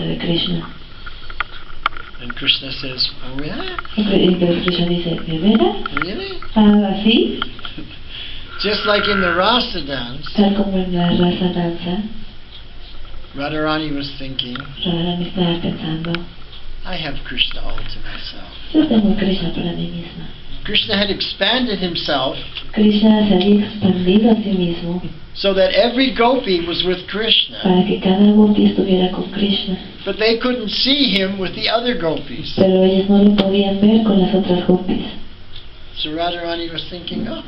de Krishna. And Krishna says, oh yeah? Entonces Krishna dice, ¿de veras? Really? ¿Así? Just like in the Rasa dance, Tal como en la rasa danza, Radharani was thinking, Radharani estaba pensando, I have Krishna all to myself. yo tengo Krishna para mí misma. Krishna had expanded himself Krishna se había expandido a sí mismo so that every gopi was with Krishna. para que cada gopi estuviera con Krishna. But they couldn't see him with the other gopis. Pero ellos no lo podían ver con las otras gopis. So Radharani was thinking, oh,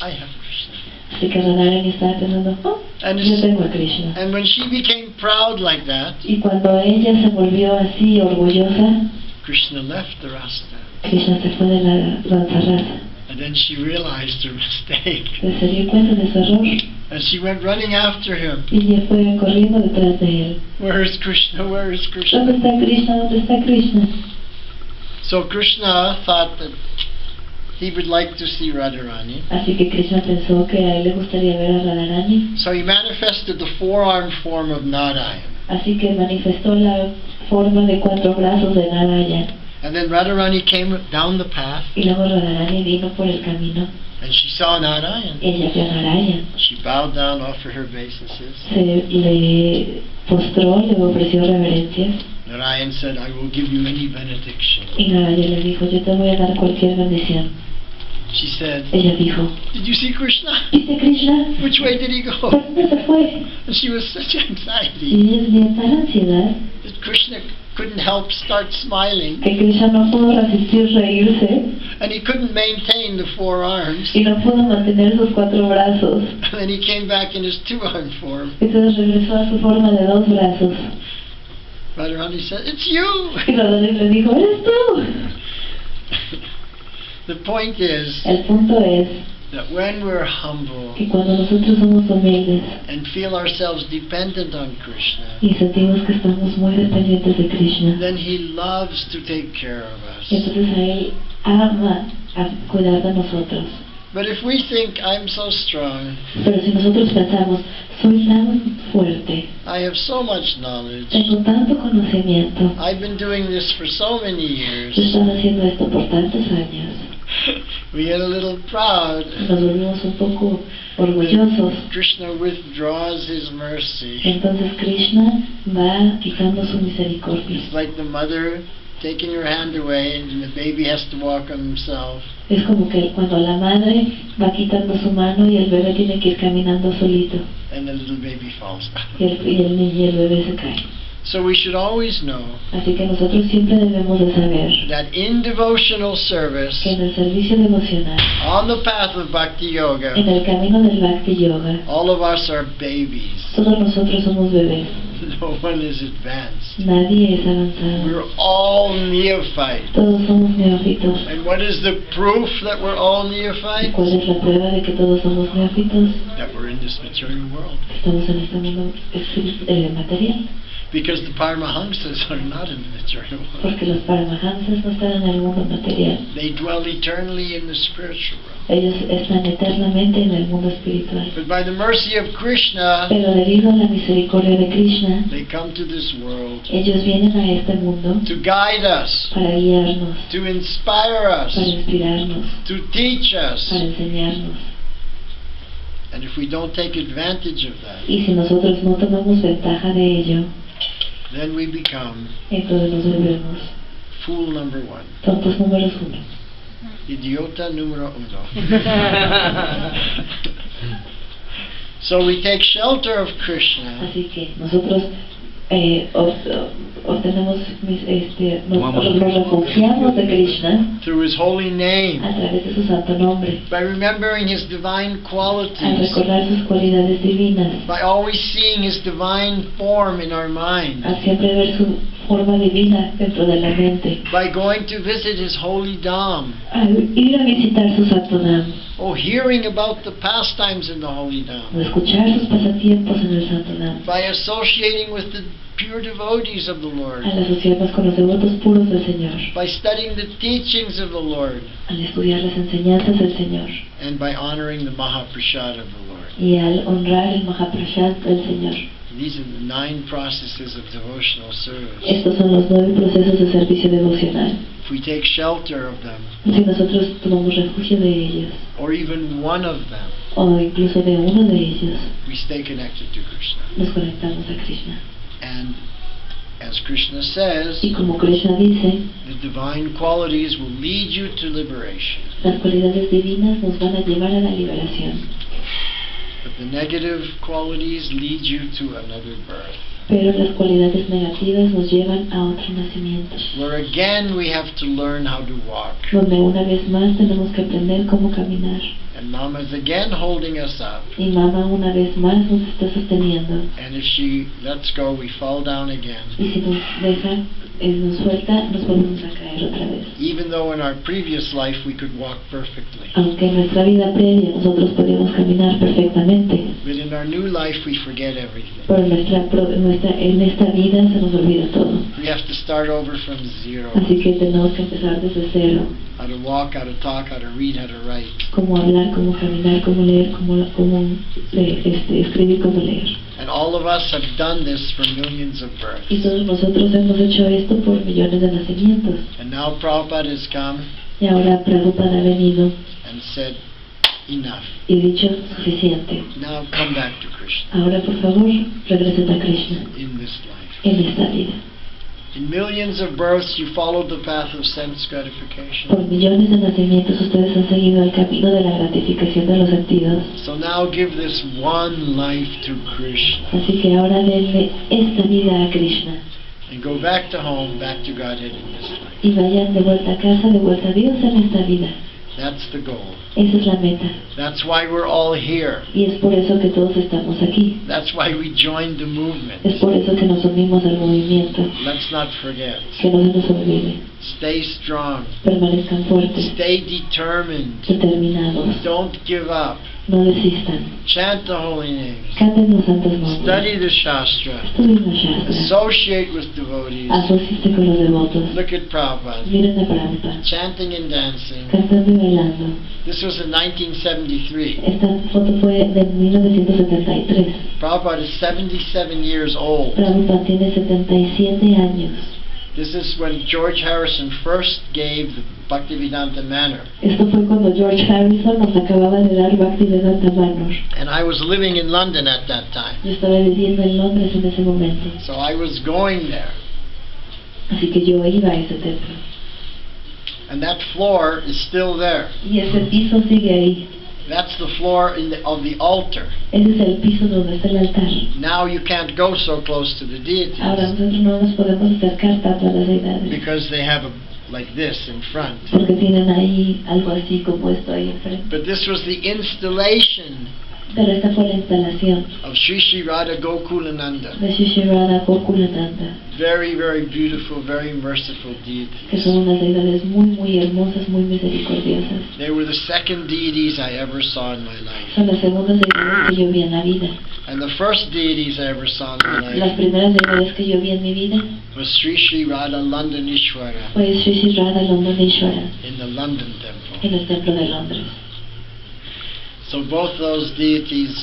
I have Krishna. Así que Radharani estaba pensando, oh, yo tengo a Krishna. And when she became proud like that, Y cuando ella se volvió así orgullosa, Krishna left the Rasa dance. Krishna se fue de la danza rasa. And then she realized her mistake. Se dio cuenta de su error And she went running after him. y ella fue corriendo detrás de él. Where is Krishna? Where is ¿Dónde Krishna? está Krishna? ¿Dónde está Krishna? So Krishna thought that he would like to see Radharani. Así que Krishna pensó que a él le gustaría ver a Radharani. So he manifested the four-armed form of Narayan. Así que manifestó la forma de 4 brazos de Narayan. And then Radharani came down the path Y luego Radharani vino por el camino. and she saw Narayan. Ella vio a Narayan. She bowed down, offered her obeisances. Se le postró, le ofreció reverencias. Narayan said, I will give you any benediction. Y Narayan le dijo, yo te voy a dar cualquier bendición. She said, Ella dijo, did you see Krishna? ¿viste Krishna? Which way did he ¿Por go? dónde se fue? And she was such Y anxiety ella tenía tal ansiedad that Krishna couldn't help start smiling. que Krishna no pudo resistir reírse And he couldn't maintain the four arms. y no pudo mantener sus 4 brazos. And then he came back in his two-armed form. Entonces regresó a su forma de 2 brazos. Radharani said, it's you! Y Radharani le dijo, ¿eres tú? The point is El punto es that when we're humble que cuando nosotros somos humildes and feel ourselves dependent on Krishna, y sentimos que estamos muy dependientes de Krishna, then he loves to take care of us. entonces a él ama a cuidar de nosotros. But if we think, I'm so strong, Pero si nosotros pensamos, soy tan fuerte, I have so much knowledge, tengo tanto conocimiento, I've been doing this for so many years, yo he estado haciendo esto por tantos años, we get a little proud. nos volvemos un poco orgullosos. Krishna withdraws his mercy. Entonces Krishna va quitando su misericordia. It's like the mother taking her hand away and the baby has to walk on himself. Es como que cuando la madre va quitando su mano y el bebé tiene que ir caminando solito. And the little baby falls down. Y el bebé se cae. So we should always know Así que nosotros siempre debemos de saber that in devotional service, que en el servicio devocional, on the path of Bhakti Yoga, en el camino del Bhakti Yoga, all of us are babies. todos nosotros somos bebés. No one is advanced. Nadie es avanzado. We're all neophytes. Todos somos neófitos. And what is the proof that we're all ¿Y neophytes? cuál es la prueba de que todos somos neófitos? That we're in this material world. Estamos en este mundo material. Because the Paramahamsas are not in the material world. Porque los paramahamsas no están en el mundo material. They dwell eternally in the spiritual realm. Ellos están eternamente en el mundo espiritual. But by the mercy of Krishna, Pero debido a la misericordia de Krishna, they come to this world ellos vienen a este mundo to guide us, para guiarnos, to inspire us, para inspirarnos, to teach us. para enseñarnos. And if we don't take advantage of that, Y si nosotros no tomamos ventaja de ello, then we become entonces nos volvemos fool number 1. tontos números 1. Idiota número 1. So we take shelter of Krishna Así que nosotros obtenemos, nos refugiamos de Krishna through His holy a name, través de su santo nombre, by remembering His divine al qualities, recordar sus cualidades divinas, by always seeing His divine form in our mind, al siempre ver su forma divina dentro de la mente, by going to visit His holy Dham, al ir a visitar su santo Dham, oh, hearing about the pastimes in the holy o Dham, escuchar sus pasatiempos en el santo Dham, by associating with the pure devotees of the Lord, al asociarnos con los devotos puros del Señor, by studying the teachings of the Lord, al estudiar las enseñanzas del Señor and by honoring the Mahaprasad of the Lord. y al honrar el Mahaprasad del Señor. These are the 9 processes of devotional service. Estos son los 9 procesos de servicio devocional. If we take shelter of them, Si nosotros tomamos refugio de ellos, or even one of them, o incluso de uno de ellos, we stay connected to Krishna. nos conectamos a Krishna. And as Krishna says, Y como Krishna dice, the divine qualities will lead you to liberation. las cualidades divinas nos van a llevar a la liberación, But the negative qualities lead you to another birth, pero las cualidades negativas nos llevan a otro nacimiento, where again we have to learn how to walk. donde una vez más tenemos que aprender cómo caminar. And Mama is again holding us up. Y mamá una vez más nos está sosteniendo. And if she lets go, we fall down again. Y si nos deja, nos suelta, nos volvemos a caer otra vez. Even though in our previous life we could walk perfectly. Aunque en nuestra vida previa nosotros podíamos caminar perfectamente, But in our new life we forget everything. pero en esta vida se nos olvida todo. We have to start over from zero. Así que tenemos que empezar desde cero. How to walk, how to talk, how to read, how to write. Cómo hablar, cómo caminar, cómo leer, escribir, cómo leer. And all of us have done this for millions of births. Y todos nosotros hemos hecho esto por millones de nacimientos. And now Prabhupada has come Y ahora Prabhupada ha venido and said, enough. y dicho suficiente. Now come back to Krishna Ahora por favor regresen a Krishna in this life. en esta vida. In millions of births you followed the path of sense gratification. Por millones de nacimientos ustedes han seguido el camino de la gratificación de los sentidos. So now give this one life to Krishna. Así que ahora denle esta vida a Krishna And go back to home, back to Godhead in this life. y vayan de vuelta a casa, de vuelta a Dios en esta vida. That's the goal. Esa es la meta. That's why we're all here. Y es por eso que todos estamos aquí. That's why we joined the movement. Es por eso que nos unimos al movimiento. Let's not forget. Que no se nos olvide. Stay strong. Permanezcan fuertes, Stay determined. determinados. Don't give up. No desistan. Chant the holy names. Canten los santos nombres. Study the Shastra. Estudien los Shastras. Associate with devotees. Asociarse con los devotos. Look at Prabhupada. Miren a Prabhupada. Chanting and dancing. Cantando y bailando. This was in 1973. Esta foto fue de 1973. Prabhupada is 77 years old. Prabhupada tiene 77 años. This is when George Harrison first gave the Bhaktivedanta Manor. Esto fue cuando George Harrison nos acababa de dar Bhaktivedanta Manor. And I was living in London at that time. Yo estaba viviendo en Londres en ese momento. So I was going there. Así que yo iba a ese templo. And that floor is still there. Y ese piso sigue ahí. That's the floor of the altar. Ese es el piso donde está el altar. Now you can't go so close to the deities Ahora nosotros no nos podemos acercar tanto a las deidades. because they have like this in front. Porque tienen ahí algo así como esto ahí enfrente. But this was the installation Pero esta fue la instalación of Sri Sri Radha Gokulananda. de Sri Sri Radha Gokulananda, Very, very beautiful, very merciful que deities. son unas deidades muy hermosas, muy misericordiosas. They were the second deities I ever saw in my life. Son las segundas deidades que yo vi en la vida. And the first deities I ever saw in my Las life primeras deidades que yo vi en mi vida was Sri Sri Radha Londonishwara fue Sri Sri Radha Londonishwara in the London temple. en el templo de Londres. So both those deities,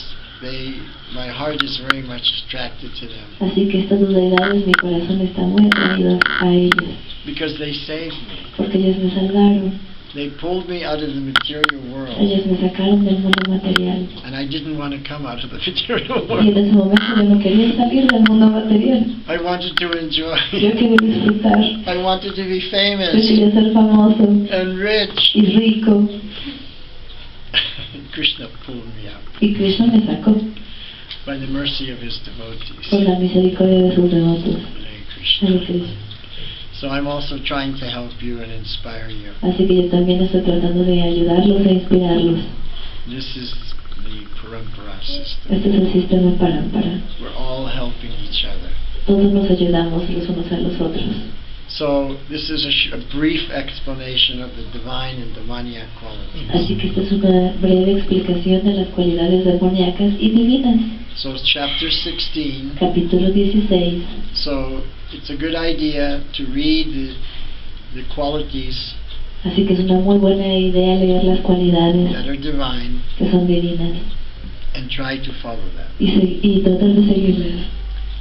my heart is very much attracted to them Así que estas dos deidades, mi corazón está muy atraído a ellas, because they saved me. porque ellas me salvaron, They pulled me out of the material world, ellas me sacaron del mundo material. and I didn't want to come out of the material Y en world. ese momento yo no quería salir del mundo material. I wanted to enjoy. Yo quería disfrutar. I wanted to be Yo famous quería ser famoso and rich. y rico. Krishna pulled me out Y Krishna me sacó by the mercy of his devotees. por la misericordia de sus devotos. Hare Krishna. Hare Krishna. So I'm also trying to help you and inspire you. Así que yo también estoy tratando de ayudarlos e inspirarlos. This is the Parampara system. Este es el sistema Parampara. We're all helping each other. Todos nos ayudamos los unos a los otros. So this is a brief explanation of the divine and demoniac qualities. Así que esta es una breve explicación de las cualidades demoníacas y divinas. So it's chapter 16. Capítulo 16. So it's a good idea to read the qualities Así que es una muy buena idea leer las cualidades that are divine que son divinas and try to follow them. y tratar de seguirlas.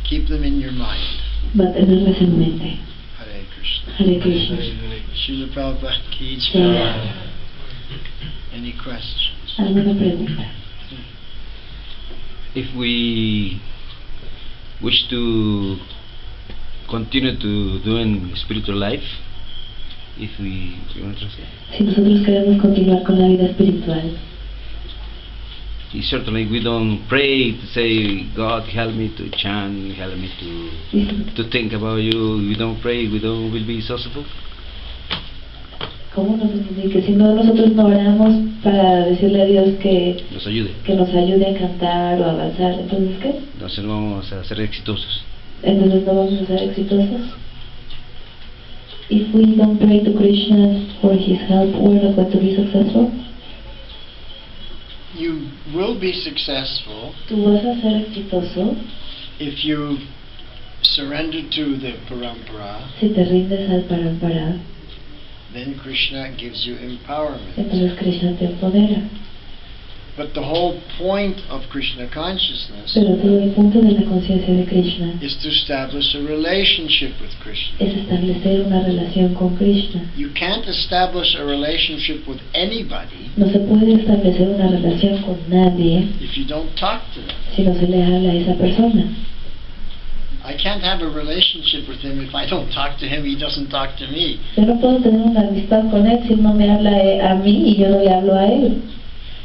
keep them in your mind. Mantenerlas en mente. Hare Krishna. Hare Krishna. Srila Prabhupada ki jai. Jai. Any questions? ¿Alguna pregunta? If we wish to continue to doing spiritual life, if we, you want to translate? Si nosotros queremos continuar con la vida espiritual, Certainly we don't pray to say, God help me to chant, help me to think about you. We don't pray, we don't will be successful. ¿cómo nos entendí? Que si no, nosotros no oramos para decirle a Dios que Nos ayude. nos ayude a cantar o a avanzar, entonces ¿qué? Entonces no vamos a ser exitosos. Entonces no vamos a ser exitosos. If we don't pray to Krishna for his help, we're not going to be successful. You will be successful Tú vas a ser exitoso if you surrender to the parampara. si te rindes al parampara. Then Krishna gives you empowerment. Entonces Krishna te empodera. But the whole point of Krishna consciousness Pero todo el punto de la conciencia de Krishna is to establish a relationship with Krishna. es establecer una relación con Krishna. You can't establish a relationship with anybody No se puede establecer una relación con nadie if you don't talk to them. si no se le habla a esa persona. I can't have a relationship with him if I don't talk to him, he doesn't talk to me. Yo no puedo tener una amistad con él si él no me habla a mí y yo no le hablo a él.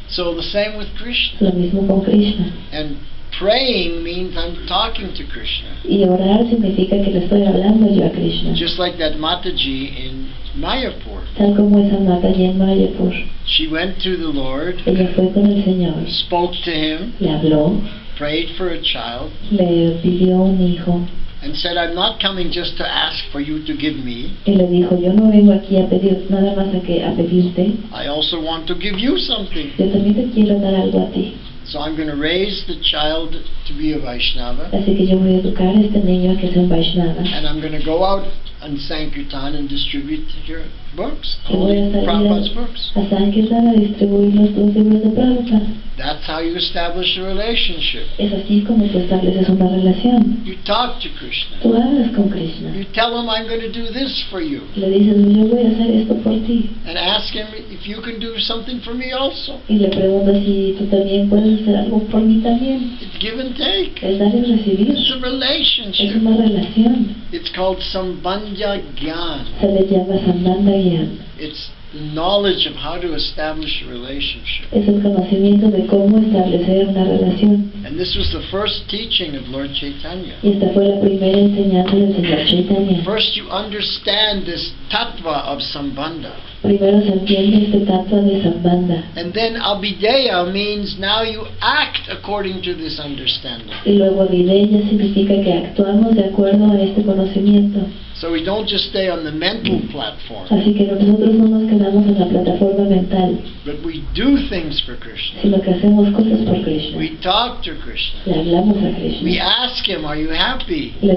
So the same with Krishna. Lo mismo con Krishna. And praying means I'm talking to Krishna. Y orar significa que le estoy hablando yo a Krishna. Just like that Mataji in Mayapur. Tal como esa mata allí en Mayapur. She went to the Lord, Ella fue con el Señor, spoke to him, le habló, prayed for a child, le pidió un hijo and said, I'm not coming just to ask for you to give me. y le dijo, yo no vengo aquí a pedir nada más a pedirte, I also want to give you something. yo también te quiero dar algo a ti. So I'm going to raise the child to be a Vaishnava, Así que yo voy a educar a este niño a que sea un Vaishnava. and I'm going to go out and Sankirtan and distribute your books, Y voy a Prabhupada's salir books. a Sankirtan a distribuir los libros de Prabhupada. That's how you establish a relationship. Es así como tú estableces una relación. You talk to Krishna. Tú hablas con Krishna. You tell him, I'm going to do this for you. Le dices, yo voy a hacer esto por ti. And ask him if you can do something for me also. Y le preguntas si tú también puedes hacer algo por mí también. It's give and take. Es dar y recibir. It's a Es relationship. una relación. It's called Sambandha Gyan. Se le llama Sambandha Gyan. It's the knowledge of how to establish a relationship. Es el conocimiento de cómo establecer una relación. And this was the first teaching of Lord Chaitanya. Y esta fue la primera enseñanza del Señor Chaitanya. First you understand this tattva of Sambandha. Primero se entiende este tattva de Sambandha. And then Abhideya means now you act according to this understanding. Y luego Avideya significa que actuamos de acuerdo a este conocimiento. So we don't just stay on the mental platform, Así que nosotros no nos quedamos en la plataforma mental, but we do things for Krishna. sino que hacemos cosas por Krishna. We talk to Krishna. Le hablamos a We Krishna. ask him, are you happy? Le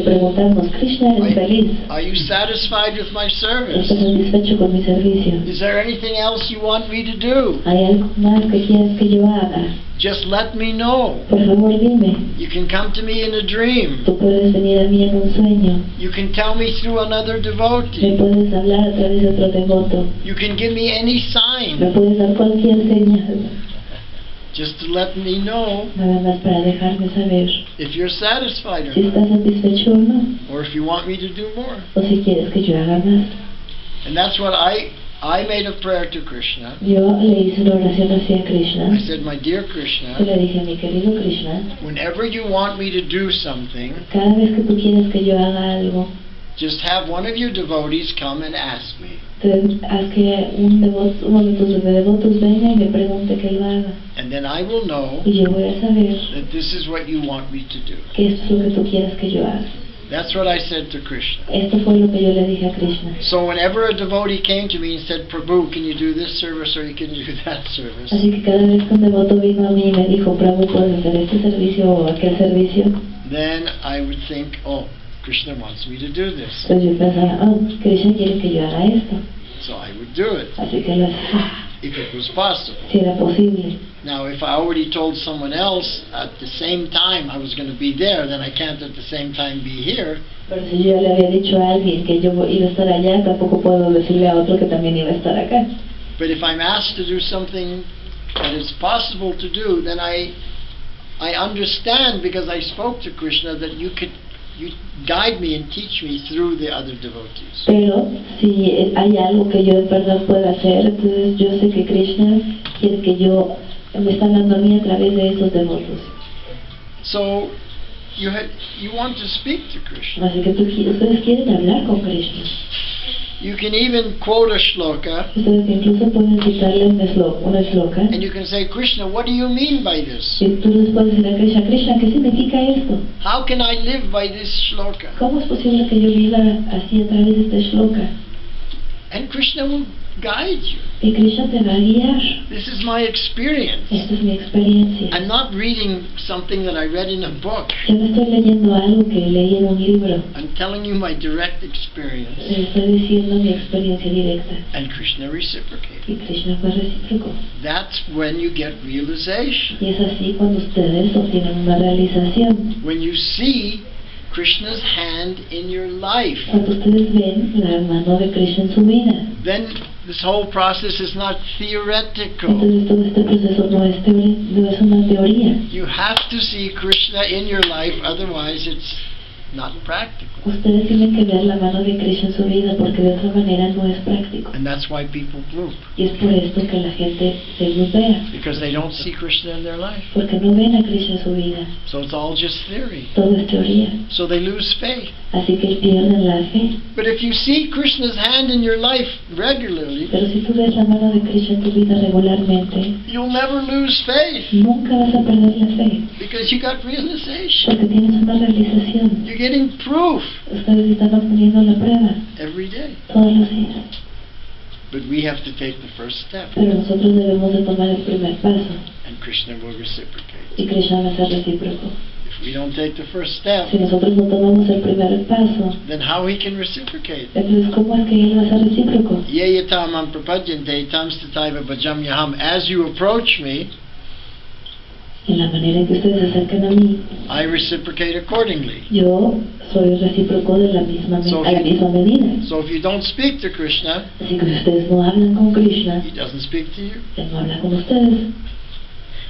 preguntamos, Krishna, ¿eres feliz? Are you satisfied with my service? ¿Estás satisfecho con mi servicio? Is there anything else you want me to do? ¿Hay algo más que quieres que yo haga? Just let me know. Por favor, dime. You can come to me in a dream. Tú puedes venir a mí en un sueño. You can tell me through another Me devotee. puedes hablar a través de otro devoto. You can give me any Me sign. puedes dar cualquier señal. Just to let me know Nada más para dejarme saber if you're satisfied or si not. estás satisfecho o no. Or if you want me to do more. O si quieres que yo haga más. And that's what I made a prayer to Krishna. Yo le hice una oración hacia Krishna. I said, my dear Y Krishna, le dije a mi querido Krishna, whenever you want me to do something, cada vez que tú quieres que yo haga algo, just have one of your devotees come and ask me. haz que uno de tus devotos venga y me pregunte que lo haga. And then I will know Y yo voy a saber that this is what you want me to do. que esto es lo que tú quieres que yo haga. That's what I said to Krishna. Esto fue lo que yo le dije a Krishna. So whenever a devotee came to me and said, Prabhu, can you do this service or you can do that service? Así que cada vez que un devoto vino a mí y me dijo, Prabhu, ¿puedes hacer este servicio o aquel servicio? Then I would think, oh, Krishna wants me to do this. Entonces yo pensaba, oh, Krishna quiere que yo haga esto. So I would do it. Así que lo hacía. if it was possible. si era posible. Now, if I already told someone else at the same time I was going to be there, then I can't at the same time be here. Pero si yo ya le había dicho a alguien que yo iba a estar allá, tampoco puedo decirle a otro que también iba a estar acá. But if I'm asked to do something that is possible to do, then I understand, because I spoke to Krishna, that you guide me and teach me through the other devotees. Pero si hay algo que yo en verdad pueda hacer, entonces yo sé que Krishna quiere que yo me está hablando a mí a través de esos devotos. So you want to speak to Krishna. Así que ustedes quieren hablar con Krishna. You can even quote a shloka, Ustedes incluso pueden citarle una shloka, and you can say, Krishna, what do you mean by this? y tú les puedes decir a Krishna, Krishna, ¿qué significa esto? How can I live by this shloka? ¿Cómo es posible que yo viva así a través de este shloka? And Krishna will guide you. Y Krishna te va a guiar. This is my experience. Esta es mi experiencia. I'm not reading something that I read in a book. Yo no estoy leyendo algo que leí en un libro. I'm telling you my direct experience. Les estoy diciendo mi experiencia directa. And Krishna reciprocated. Y Krishna fue recíproco. That's when you get realization. Y es así cuando ustedes obtienen una realización. When you see Krishna's hand in your life. Cuando ustedes ven la mano de Krishna en su vida. Then this whole process is not theoretical. Entonces todo este proceso no es una teoría. You have to see Krishna in your life, otherwise it's not practical. Ustedes tienen que ver la mano de Krishna en su vida, porque de otra manera no es práctico. And that's why people gloop. Y es por esto que la gente se grupea, Because they don't see Krishna in their life. porque no ven a Krishna en su vida. So it's all just theory. Todo es teoría. So they lose faith. Así que pierden la fe. But if you see Krishna's hand in your life regularly, Pero si tú ves la mano de Krishna en tu vida regularmente, you'll never lose faith. nunca vas a perder la fe, Because you got realization. porque tienes una realización. You're getting proof Ustedes están obteniendo la prueba every day. todos los días. But we have to take the first step. Pero nosotros debemos de tomar el primer paso, And Krishna will reciprocate. y Krishna va a ser recíproco. If we don't take the first step, Si nosotros no tomamos el primer paso, then how he can reciprocate? entonces ¿cómo es que Él va a ser recíproco? Yeyatamam prapadyante tam stataiva bhajamyaham. As you approach me, En la manera en que ustedes se acercan a mí, I reciprocate accordingly. yo soy recíproco de la misma a la misma medida. So if you don't speak to Krishna, Así que si ustedes no hablan con Krishna, he doesn't speak to you. Él no habla con ustedes.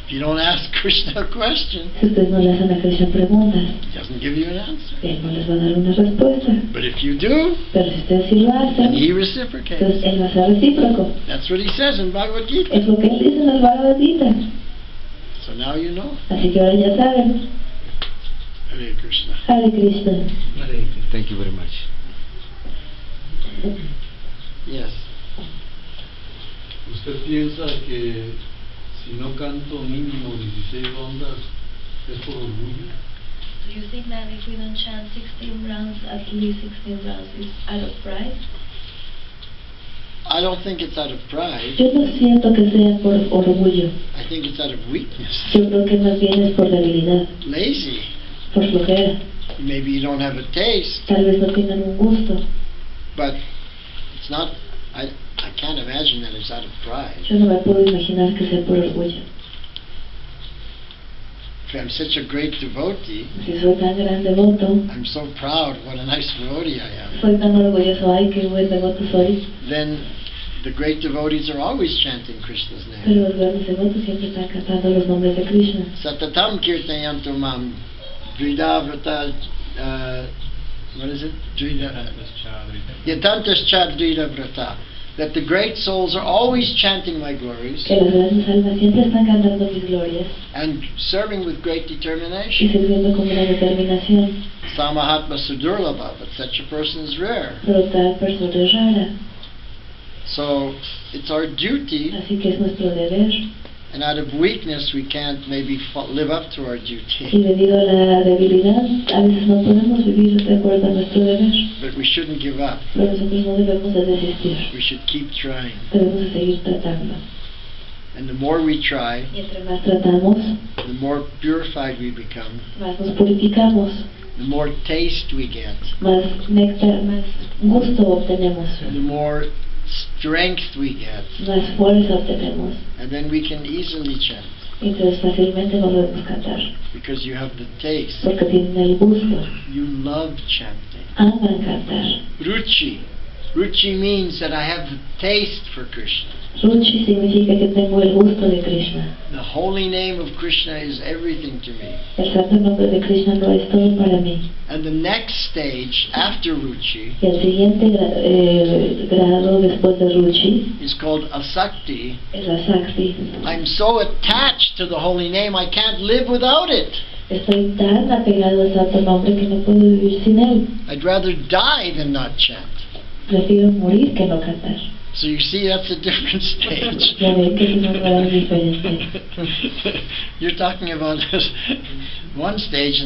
If you don't ask Krishna a question, Si ustedes no le hacen a Krishna preguntas, he doesn't give you an answer. Él no les va a dar una respuesta. But if you do, Pero si ustedes sí lo then hacen, he entonces reciprocates. Él va a ser recíproco. That's what he says in Bhagavad Gita. Es lo que Él dice en el Bhagavad Gita. So now you know. Así que ahora ya saben. Hare Krishna. Hare Krishna. Thank you very much. Yes. ¿Usted piensa que si no canto mínimo 16 rondas es por orgullo? Do you think that if we don't chant 16 rounds, at least 16 rounds is out of pride? I don't think it's out of pride. Yo no siento que sea por orgullo. I think it's out of weakness. Yo creo que más bien es por debilidad, Lazy. por flojera. Maybe you don't have a taste, Tal vez no tengan un gusto. but it's not. I can't imagine that it's out of pride. Yo no me puedo imaginar que sea por orgullo. If I'm such a great devotee, Si soy tan gran devoto, I'm so proud. What a nice devotee I am. soy tan orgulloso, ay, qué buen devoto soy. Then the great devotees are always chanting Krishna's name. Pero los grandes devotos siempre están cantando los nombres de Krishna. Satatam kirtayantu mam Vrindava what is it? Yatantascha Drida Vrata. That the great souls are always chanting my glories Que las grandes almas siempre están cantando mis glorias and serving with great y determination. sirviendo con gran determinación. Samahatma Sudurlabha, but such a person is rare. Pero tal persona es rara. So it's our duty, Así que es nuestro deber. and out of weakness we can't maybe live up to our Y duty. debido a la debilidad, a veces no podemos vivir de acuerdo a nuestro deber. But we shouldn't give up. Pero nosotros no debemos de desistir. We should keep trying. Debemos de seguir tratando. And the more we try, Y entre más tratamos, the more purified we become, más nos purificamos, the more taste we get, más néctar, más gusto obtenemos, the more strength we get, más fuerza obtenemos. and then we can easily chant Entonces fácilmente podemos cantar. because you have the taste. Porque tienen el gusto. You love chanting. Aman cantar. Ruchi. Ruchi means that I have the taste for Krishna. Ruchi significa que tengo el gusto de Krishna. The holy name of Krishna is everything to me. El santo nombre de Krishna lo es todo para mí. And the next stage after Ruchi Y el siguiente grado después de Ruchi is called Asakti. es la Sakti. I'm so attached to the holy name I can't live without it. Estoy tan apegado al santo nombre que no puedo vivir sin él. I'd rather die than not chant. Prefiero morir que no cantar. So you see, that's a different stage. Ya ven que es un grado diferente. You're talking about this one stage,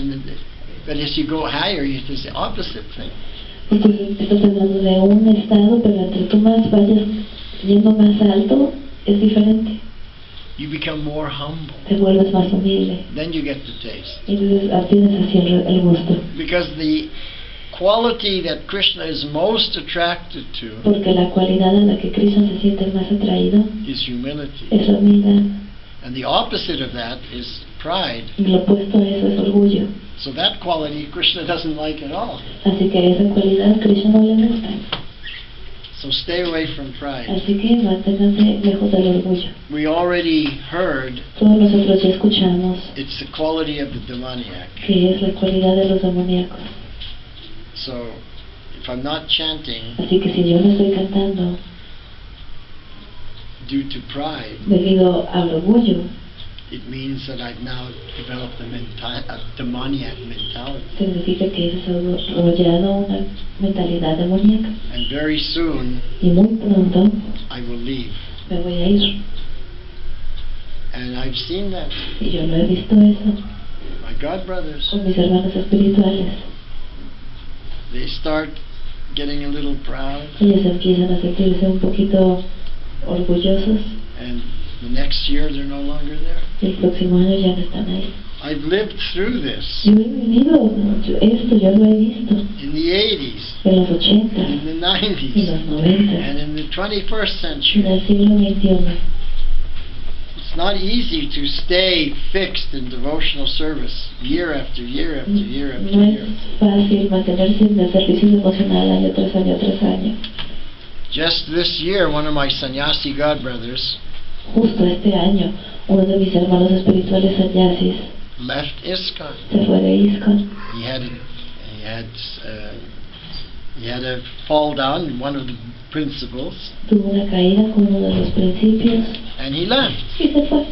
but as you go higher, it's the opposite thing. Entonces estás hablando de un estado, pero entre tú más vayas yendo más alto, es diferente. You become more humble. Te vuelves más humilde. Then you get the taste. Y entonces obtienes así el gusto. Because the quality that Krishna is most attracted to Porque la cualidad a la que Krishna se siente más atraído is humility. es la humildad. And the opposite of that is pride. Y lo opuesto a eso es orgullo. So that quality Krishna doesn't like at all. Así que esa cualidad Krishna no le gusta. So stay away from pride. Así que manténganse lejos del orgullo. We already heard Todos nosotros ya escuchamos it's the quality of the demoniac. que es la cualidad de los demoníacos. So if I'm not chanting Así que si yo no estoy cantando due to pride, debido al orgullo, it means that I've now developed a demoniac mentality. significa que he desarrollado una mentalidad demoníaca. And very soon Y muy pronto I will leave. me voy a ir. And I've seen that. Y yo lo he visto eso My God brothers, con mis hermanos espirituales. they start getting a little proud, Ellos empiezan a sentirse un poquito orgullosos and the next year they're no longer there. y el próximo año ya no están ahí. I've lived through this Yo he vivido esto, yo lo he visto in the 80s, en los 80, in the en 90s, los 90, and in the 21st en century. el siglo XXI. It's not easy to stay fixed in devotional service year after year after year after No year. es fácil mantenerse en el servicio devocional año tras año tras año. Just this year, one of my sannyasi godbrothers Justo este año, uno de mis hermanos espirituales sannyasis left ISKCON. se fue de ISKCON. He had a fall down, one of the principles, Tuvo una caída con uno de los principios and he left. y se fue.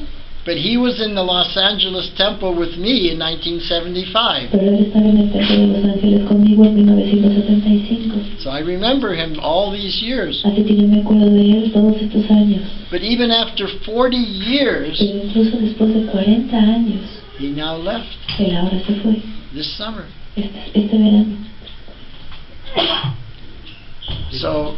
But he was in the Los Angeles temple with me in 1975. Pero él estaba en el templo de Los Ángeles conmigo en 1975. So I remember him all these years. Así que yo me acuerdo de él todos estos años. But even after 40 years, Pero incluso después de 40 años, he now left él ahora se fue. this summer. Este verano. So,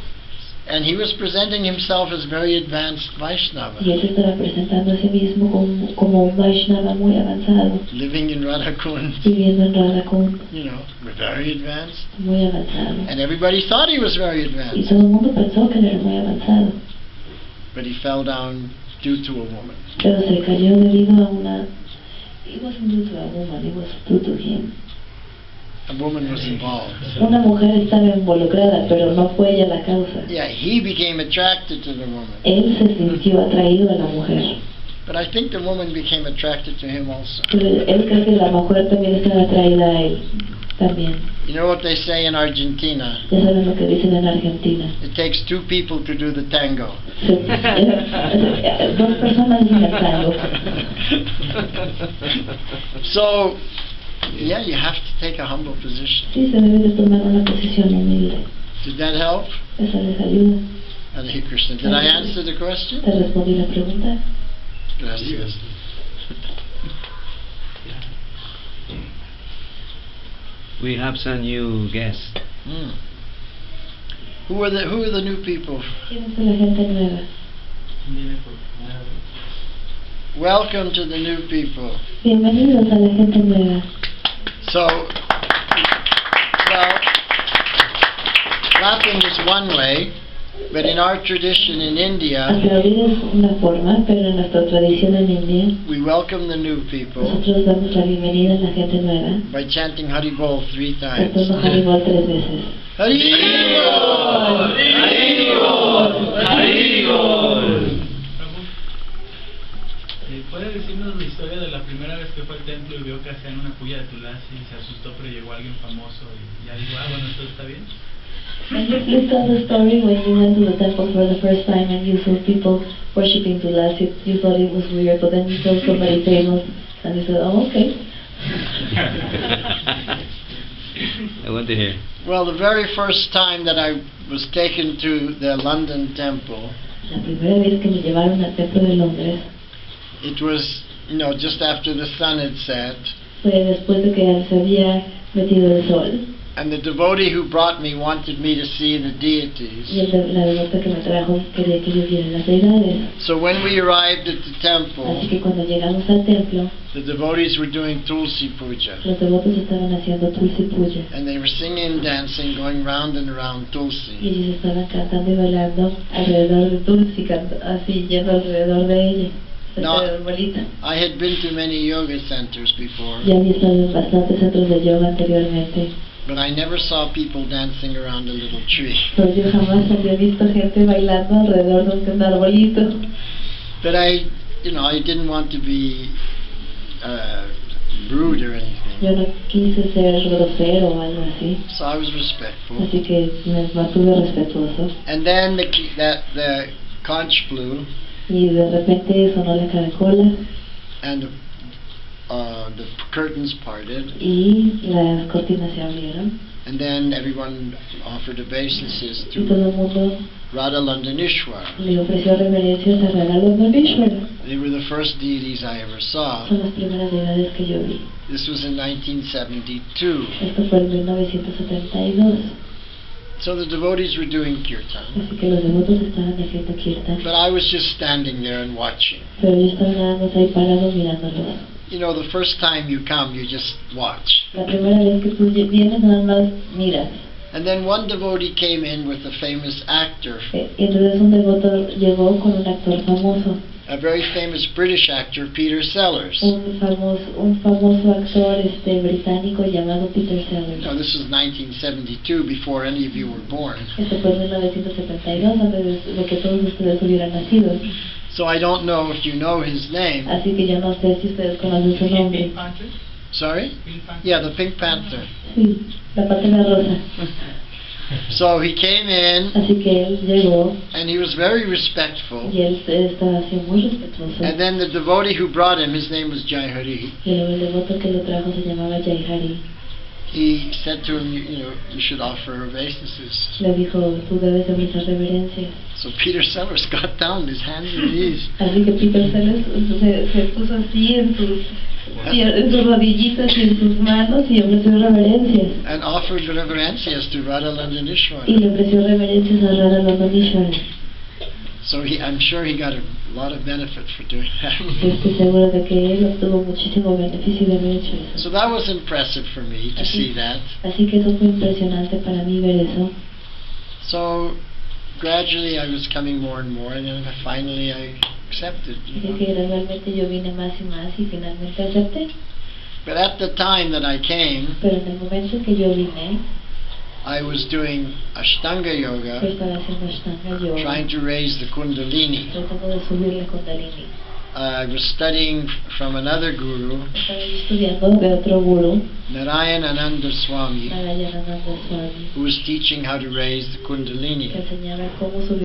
and he was presenting himself as very advanced Vaishnava, Y él se estaba presentando a sí mismo como un Vaishnava muy avanzado, living in Radhakund, viviendo en Radhakund, you know, very advanced. muy avanzado. And everybody thought he was very Y advanced, todo el mundo pensó que él era muy avanzado, but he fell down due to a woman. pero se cayó debido a una... It wasn't due to a woman, it was due to him. A woman was involved. Una mujer estaba involucrada, pero no fue ella la causa. Yeah, he became attracted to the woman. Él se sintió atraído a la mujer, But I think the woman became attracted to him also. pero él cree que la mujer también estaba atraída a él, también. You know what they say in Argentina? Ya saben lo que dicen en Argentina. It takes two people to do the tango. Dos personas dicen el tango. So, yeah, you have to take a humble position. Sí, se debe de tomar una posición humilde. Did that help? Esa les ayuda. Hare Krishna. Did I answer the question? ¿Te respondí la pregunta? Gracias. We have some new guests. Hmm. Who are the new people? ¿Quién es la gente nueva? Welcome to the new people. Bienvenidos a la gente nueva. So, well, clapping is one way. But in our tradition in India, Aplaudir es una forma, pero en nuestra tradición en India, we welcome the new people nosotros damos la bienvenida a la gente nueva by chanting Hari Bol 3 times. cantando Haribol 3 veces. Hari Bol! Hari Bol! Hari Bol! ¿Puede decirnos la historia de la primera vez que fue al templo y vio que hacían una puya de tulasi y se asustó, pero llegó alguien famoso y ya dijo, bueno, esto está bien? Can you please tell the story when you went to the temple for the first time and you saw people worshipping tulasi? You thought it was weird, but then you saw somebody famous and you said, oh, okay. I want to hear. Well, the very first time that I was taken to the London temple, La primera vez que me llevaron al templo de Londres it was, just after the sun had set, fue después de que ya se había metido el sol. and the devotee who brought me wanted me to see the deities. Y la devota que me trajo quería que yo viera las deidades. So when we arrived at the temple, Así que cuando llegamos al templo, the devotees were doing Tulsi Puja. los devotos estaban haciendo Tulsi Puja. And they were singing and dancing, going round and around Y Tulsi. ellos estaban cantando y bailando alrededor de Tulsi, así yendo alrededor de ella, No. del arbolito. I had been to many yoga centers before, Ya había estado en bastantes centros de yoga anteriormente, but I never saw people dancing around a little tree. pero yo jamás había visto gente bailando alrededor de un arbolito. But I didn't want to be rude or anything. Yo no quise ser grosero o algo así, So I was respectful. así que me mantuve respetuoso. And then the conch blew, Y de repente sonó la caracola and the curtains parted, y las cortinas se abrieron and then everyone offered obeisances y to todo el mundo Radha Landanishwar. le ofreció reverencias a Radha Landanishwara. They were the first deities I ever saw. Son las primeras deidades que yo vi. This was in 1972. Esto fue en 1972. So the devotees were doing kirtan, Así que los devotos estaban haciendo kirtan, but I was just standing there and watching. pero yo estaba nada más ahí parado mirándolos. The first time you come, you just watch. La primera vez que tú vienes nada más miras. And then one devotee came in with a famous actor, Y entonces un devoto llegó con un actor famoso, a very famous British actor, Peter Sellers. un famoso actor británico llamado Peter Sellers. This was 1972, before any of you were born. Esto fue en 1972, antes de que todos ustedes hubieran nacido. So I don't know if you know his name. Así que yo no sé si ustedes conocen su nombre. Sorry? Yeah, the Pink Panther. Sí, la Pantera Rosa. So he came in, Así que él llegó and he was very respectful. y él estaba así muy respetuoso. And then the devotee who brought him, his name was Jai Hari, Y luego el devoto que lo trajo se llamaba Jai Hari. he said to him, you should offer obeisances. Le dijo, tú debes de ofrecer reverencias. So Peter Sellers got down, his hands and knees, Así que Peter Sellers se puso así en sus rodillitas y en sus manos y ofreció reverencias. and offered reverencias to Radha Landanishwar. Y le ofreció reverencias a Radha Landanishwara. So I'm sure he got a lot of benefit for doing that. Yo estoy seguro de que él obtuvo muchísimo beneficio de haber hecho eso. So that was impressive for me to see that. Así que eso fue impresionante para mí ver eso. So gradually I was coming more and more, and then finally I accepted. Así que gradualmente yo vine más y más y finalmente acepté. But at the time that I came, Pero en el momento en que yo vine, I was doing Ashtanga yo yoga, estaba haciendo Ashtanga Yoga, trying to raise the Kundalini. tratando de subir la Kundalini. I was studying from another guru, Estaba yo estudiando de otro guru, Narayanananda Swami, Narayanananda Swami, who was teaching how to raise the que Kundalini. enseñaba cómo subir